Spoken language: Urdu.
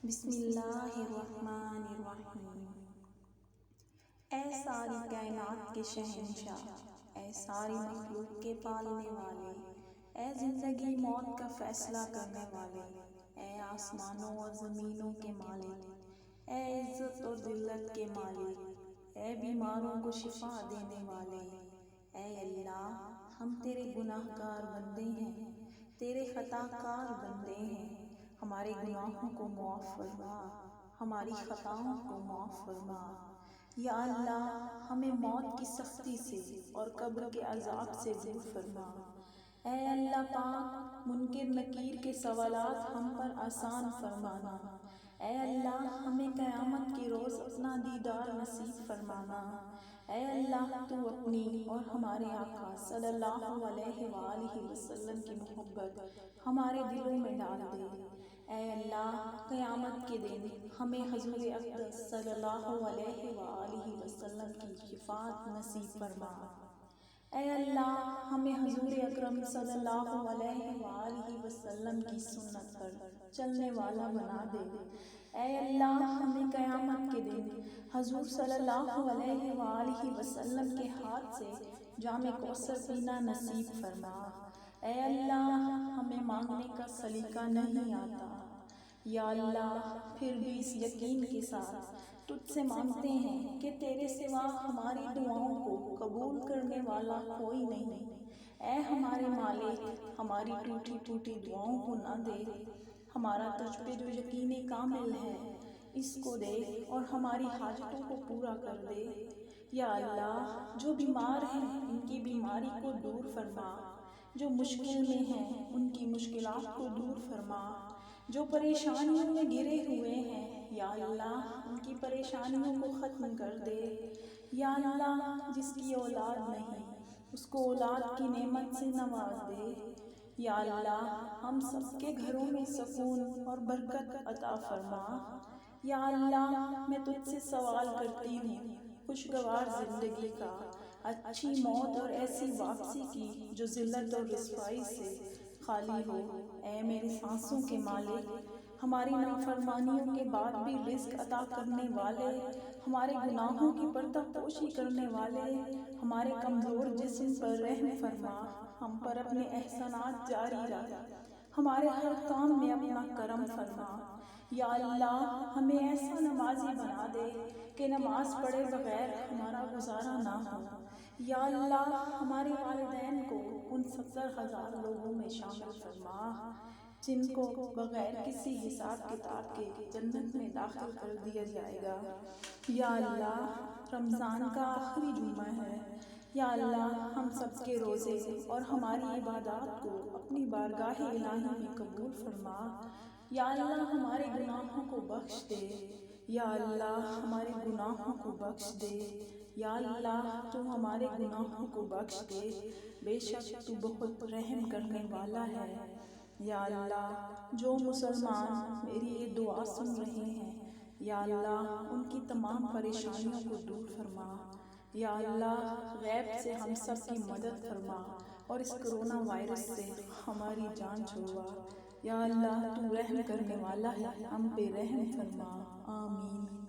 بسم اللہ الرحمن الرحیم۔ اے ساری کائنات کے شہنشاہ، اے ساری مخلوق کے پالنے والے، اے زندگی موت کا فیصلہ کرنے والے، اے آسمانوں اور زمینوں کے مالک، اے عزت اور ذلت کے مالک، اے بیماروں کو شفا دینے والے، اے اللہ، ہم تیرے گناہ گار بندے ہیں، تیرے خطا کار بندے ہیں، ہمارے گناہوں کو معاف فرما، ہماری خطاؤں کو معاف فرما۔ یا اللہ، ہمیں موت کی سختی سے اور قبر کے عذاب سے دور فرما۔ اے اللہ پاک، منکر نکیر کے سوالات ہم پر آسان فرمانا۔ اے اللہ، ہمیں قیامت کے روز اپنا دیدار نصیب فرمانا۔ اے اللہ، تو اپنی اور ہمارے آقا صلی اللہ علیہ وآلہ وسلم کی محبت ہمارے دلوں میں ڈال دے۔ اے اللہ، قیامت کے دن ہمیں حضور اقدس صلی اللہ علیہ وآلہ وسلم کی شفاعت نصیب فرما۔ اے اللہ، ہمیں حضور اکرم صلی اللہ علیہ وآلہ وسلم کی سنت پر چلنے والا بنا دے۔ اے اللہ، ہمیں قیامت کے دن حضور صلی اللہ علیہ وآلہ وسلم کے ہاتھ سے جام کوثر پینا نصیب فرما۔ اے اللہ، ہمیں مانگنے کا سلیقہ نہیں آتا، یا اللہ، پھر بھی اس یقین کے ساتھ تجھ سے مانگتے ہیں کہ تیرے سوا ہماری دعاؤں کو قبول کرنے والا کوئی نہیں۔ اے ہمارے مالک، ہماری ٹوٹی ٹوٹی دعاؤں کو نہ دے، ہمارا تجھ پہ جو یقین کامل ہے اس کو دے اور ہماری حاجتوں کو پورا کر دے۔ یا اللہ، جو بیمار ہیں ان کی بیماری کو دور فرما، جو مشکل میں ہیں ان کی مشکلات کو دور فرما، جو پریشانیوں میں گرے ہوئے ہیں یا اللہ ان کی پریشانیوں کو ختم کر دے۔ یا اللہ، جس کی اولاد نہیں اس کو اولاد کی نعمت سے نواز دے۔ یا اللہ، ہم سب کے گھروں میں سکون اور برکت عطا فرما۔ یا اللہ، میں تجھ سے سوال کرتی ہوں خوشگوار زندگی کا، اچھی موت اور ایسی واپسی کی جو ذلت اور رسوائی سے خالی ہو۔ اے میرے سانسوں کے مالک، ہماری نافرمانیوں کے بعد بھی رزق عطا کرنے والے، ہمارے گناہوں کی پردہ پوشی کرنے والے، ہمارے کمزور جسم پر رحم فرما، ہم پر اپنے احسانات جاری رکھ، ہمارے ہر کام میں اپنا کرم فرما۔ یا اللہ، ہمیں ایسا نمازی بنا دے کہ نماز پڑھے بغیر ہمارا گزارا نہ ہو۔ یا اللہ، ہمارے والدین کو ان 70,000 لوگوں میں شامل فرما جن کو بغیر کسی حساب کتاب کے جنت میں داخل کر دیا جائے گا۔ یا اللہ، رمضان کا آخری جمعہ ہے، یا اللہ، ہم سب کے روزے اور ہماری عبادات کو اپنی بارگاہ الہی میں قبول فرما۔ یا اللہ، ہمارے گناہوں کو بخش دے، یا اللہ، ہمارے گناہوں کو بخش دے، یا اللہ، تو ہمارے گناہوں کو بخش دے، بے شک تو بہت رحم کرنے والا ہے۔ یا اللہ، جو مسلمان میری یہ دعا سن رہے ہیں یا اللہ ان کی تمام پریشانیوں کو دور فرما۔ یا اللہ، غیب سے ہم سب کی مدد فرما اور اس کرونا وائرس سے ہماری جان چھڑوا۔ یا اللہ، تو رحم کرنے والا ہے، ہم پہ رحم فرما، آمین۔